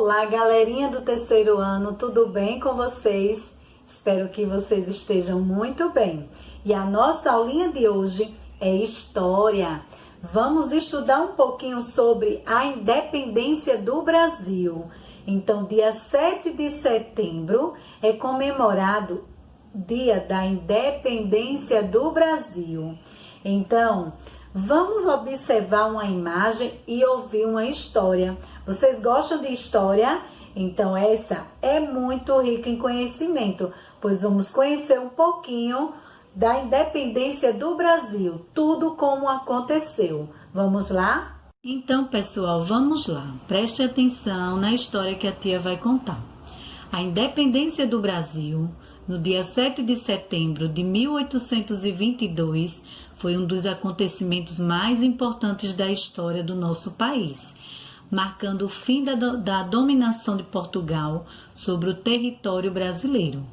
Olá, galerinha do terceiro ano, tudo bem com vocês? Espero que vocês estejam muito bem. E a nossa aulinha de hoje é História. Vamos estudar um pouquinho sobre a independência do Brasil. Então, dia 7 de setembro é comemorado Dia da Independência do Brasil. Então, vamos observar uma imagem e ouvir uma história. Vocês gostam de história? Então essa é muito rica em conhecimento, pois vamos conhecer um pouquinho da independência do Brasil, tudo como aconteceu. Vamos lá? Então, pessoal, vamos lá. Preste atenção na história que a tia vai contar. A independência do Brasil, no dia 7 de setembro de 1822, foi um dos acontecimentos mais importantes da história do nosso país, marcando o fim da dominação de Portugal sobre o território brasileiro.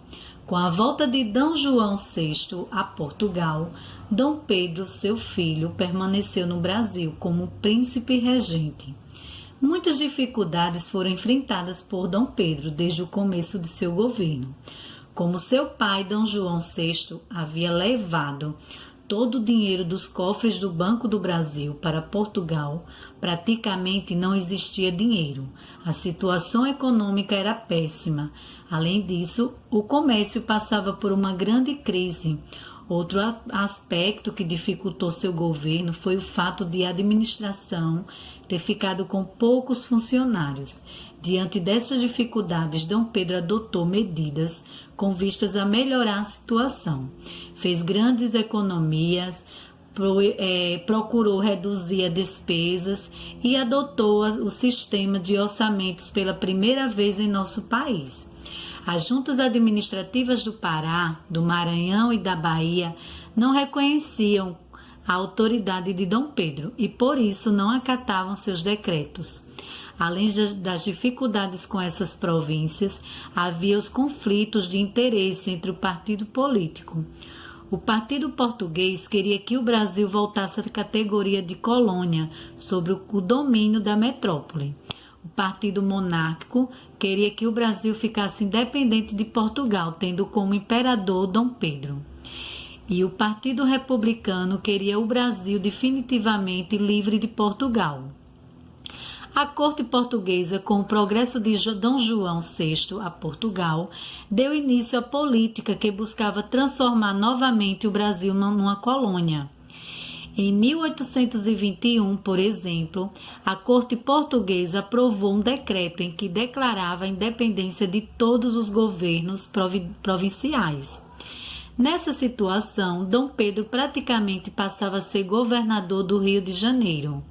Com a volta de D. João VI a Portugal, Dom Pedro, seu filho, permaneceu no Brasil como príncipe regente. Muitas dificuldades foram enfrentadas por Dom Pedro desde o começo de seu governo. Como seu pai, D. João VI, havia levado todo o dinheiro dos cofres do Banco do Brasil para Portugal, praticamente não existia dinheiro. A situação econômica era péssima. Além disso, o comércio passava por uma grande crise. Outro aspecto que dificultou seu governo foi o fato de a administração ter ficado com poucos funcionários. Diante dessas dificuldades, Dom Pedro adotou medidas com vistas a melhorar a situação. Fez grandes economias, procurou reduzir as despesas e adotou o sistema de orçamentos pela primeira vez em nosso país. As juntas administrativas do Pará, do Maranhão e da Bahia não reconheciam a autoridade de Dom Pedro e, por isso, não acatavam seus decretos. Além das dificuldades com essas províncias, havia os conflitos de interesse entre o partido político. O Partido Português queria que o Brasil voltasse à categoria de colônia sobre o domínio da metrópole. O Partido Monárquico queria que o Brasil ficasse independente de Portugal, tendo como imperador Dom Pedro. E o Partido Republicano queria o Brasil definitivamente livre de Portugal. A corte portuguesa, com o progresso de D. João VI a Portugal, deu início à política que buscava transformar novamente o Brasil numa colônia. Em 1821, por exemplo, a corte portuguesa aprovou um decreto em que declarava a independência de todos os governos provinciais. Nessa situação, Dom Pedro praticamente passava a ser governador do Rio de Janeiro.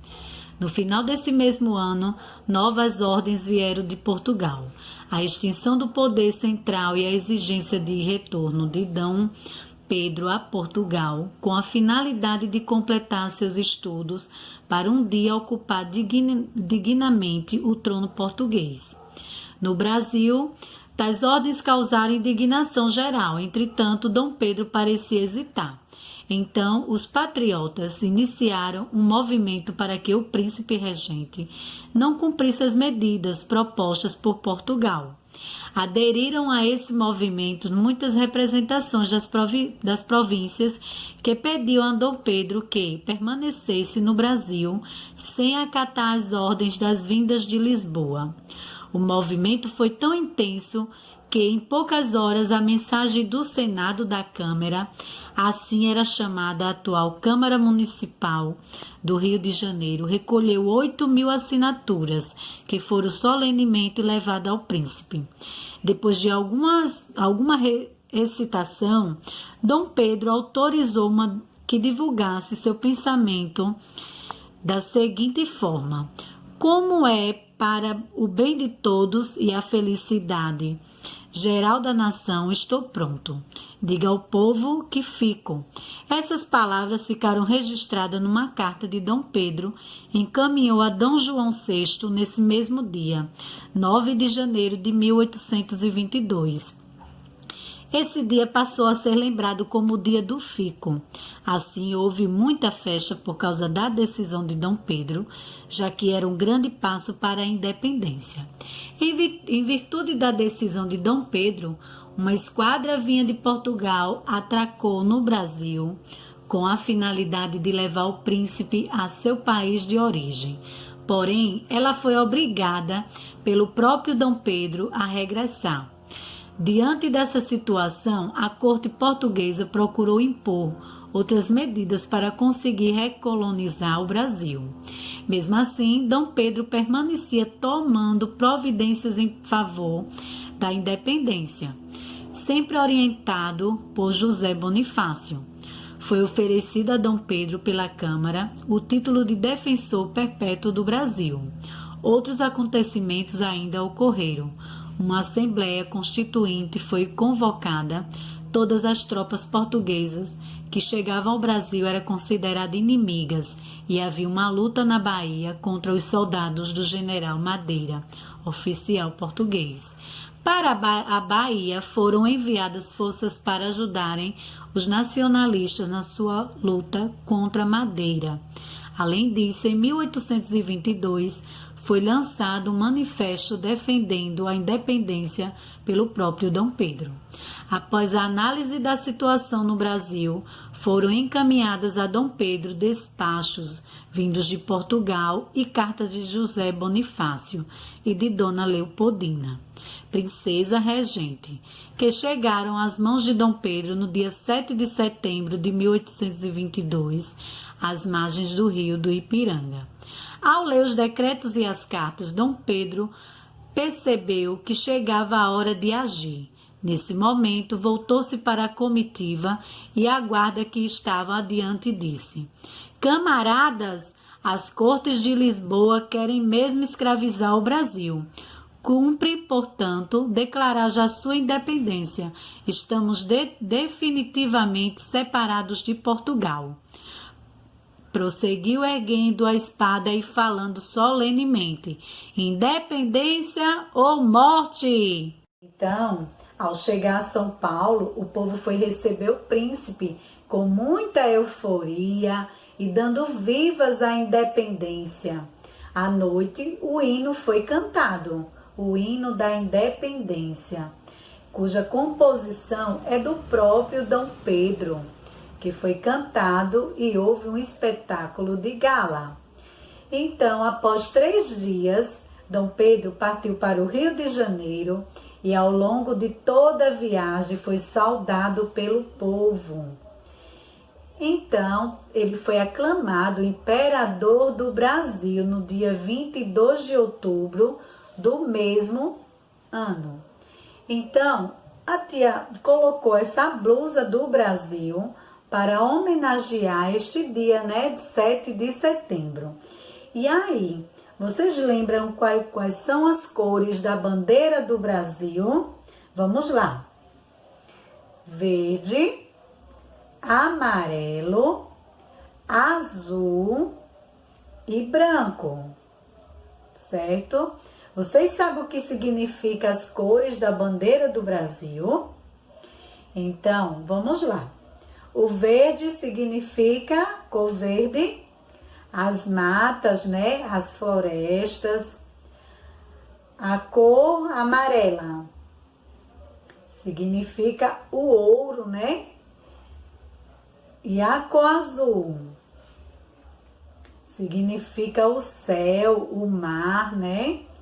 No final desse mesmo ano, novas ordens vieram de Portugal. A extinção do poder central e a exigência de retorno de Dom Pedro a Portugal, com a finalidade de completar seus estudos para um dia ocupar dignamente o trono português. No Brasil, tais ordens causaram indignação geral, entretanto, Dom Pedro parecia hesitar. Então, os patriotas iniciaram um movimento para que o príncipe regente não cumprisse as medidas propostas por Portugal. Aderiram a esse movimento muitas representações das províncias que pediam a Dom Pedro que permanecesse no Brasil sem acatar as ordens das vindas de Lisboa. O movimento foi tão intenso que em poucas horas a mensagem do Senado da Câmara, assim era chamada a atual Câmara Municipal do Rio de Janeiro, recolheu 8.000 assinaturas, que foram solenemente levadas ao príncipe. Depois de alguma recitação, Dom Pedro autorizou que divulgasse seu pensamento da seguinte forma: como é para o bem de todos e a felicidade geral da nação, estou pronto. Diga ao povo que fico. Essas palavras ficaram registradas numa carta de Dom Pedro, encaminhou a D. João VI nesse mesmo dia, 9 de janeiro de 1822. Esse dia passou a ser lembrado como o dia do fico. Assim, houve muita festa por causa da decisão de Dom Pedro, já que era um grande passo para a independência. Em virtude da decisão de Dom Pedro, uma esquadra vinda de Portugal atracou no Brasil com a finalidade de levar o príncipe a seu país de origem. Porém, ela foi obrigada pelo próprio Dom Pedro a regressar. Diante dessa situação, a corte portuguesa procurou impor outras medidas para conseguir recolonizar o Brasil. Mesmo assim, Dom Pedro permanecia tomando providências em favor da independência, sempre orientado por José Bonifácio. Foi oferecido a Dom Pedro pela Câmara o título de defensor perpétuo do Brasil. Outros acontecimentos ainda ocorreram. Uma Assembleia Constituinte foi convocada. Todas as tropas portuguesas que chegavam ao Brasil eram consideradas inimigas e havia uma luta na Bahia contra os soldados do general Madeira, oficial português. Para a Bahia foram enviadas forças para ajudarem os nacionalistas na sua luta contra Madeira. Além disso, em 1822, foi lançado um manifesto defendendo a independência pelo próprio Dom Pedro. Após a análise da situação no Brasil, foram encaminhadas a Dom Pedro despachos vindos de Portugal e cartas de José Bonifácio e de Dona Leopoldina, princesa regente, que chegaram às mãos de Dom Pedro no dia 7 de setembro de 1822, às margens do rio do Ipiranga. Ao ler os decretos e as cartas, Dom Pedro percebeu que chegava a hora de agir. Nesse momento, voltou-se para a comitiva e a guarda que estava adiante disse: Camaradas, as cortes de Lisboa querem mesmo escravizar o Brasil. Cumpre, portanto, declarar já sua independência. Estamos definitivamente separados de Portugal. Prosseguiu erguendo a espada e falando solenemente: Independência ou morte! Então, ao chegar a São Paulo, o povo foi receber o príncipe com muita euforia e dando vivas à independência. À noite, o hino foi cantado, o hino da independência, cuja composição é do próprio Dom Pedro, que foi cantado e houve um espetáculo de gala. Então, após 3 dias, Dom Pedro partiu para o Rio de Janeiro e ao longo de toda a viagem foi saudado pelo povo. Então, ele foi aclamado imperador do Brasil no dia 22 de outubro do mesmo ano. Então, a tia colocou essa blusa do Brasil para homenagear este dia, de 7 de setembro. E aí, vocês lembram quais são as cores da bandeira do Brasil? Vamos lá. Verde, amarelo, azul e branco, certo? Vocês sabem o que significa as cores da bandeira do Brasil? Então, vamos lá. O verde significa cor verde, as matas, as florestas. A cor amarela significa o ouro, E a cor azul significa o céu, o mar,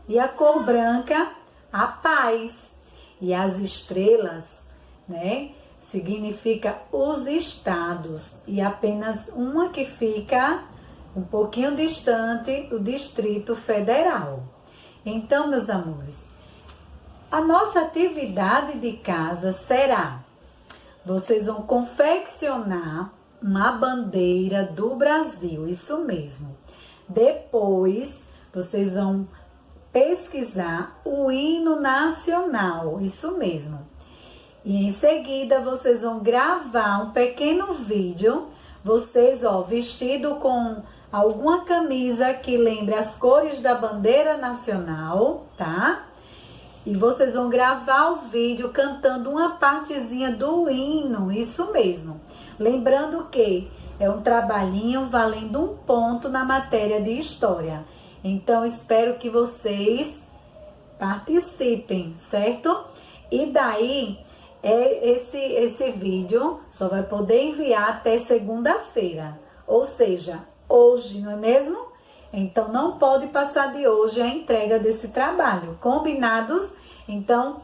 E a cor branca, a paz. E as estrelas, significa os estados. E apenas uma que fica um pouquinho distante, o Distrito Federal. Então, meus amores, a nossa atividade de casa será: vocês vão confeccionar uma bandeira do Brasil, isso mesmo. Depois, vocês vão pesquisar o hino nacional, isso mesmo. E em seguida, vocês vão gravar um pequeno vídeo, vocês, vestido com alguma camisa que lembre as cores da bandeira nacional, tá? E vocês vão gravar o vídeo cantando uma partezinha do hino, isso mesmo. Lembrando que é um trabalhinho valendo 1 ponto na matéria de história. Então, espero que vocês Participem, certo? E daí, esse vídeo só vai poder enviar até segunda-feira. Ou seja, hoje, não é mesmo? Então, não pode passar de hoje a entrega desse trabalho. Combinados? Então,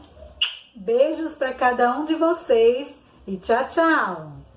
beijos para cada um de vocês e tchau, tchau!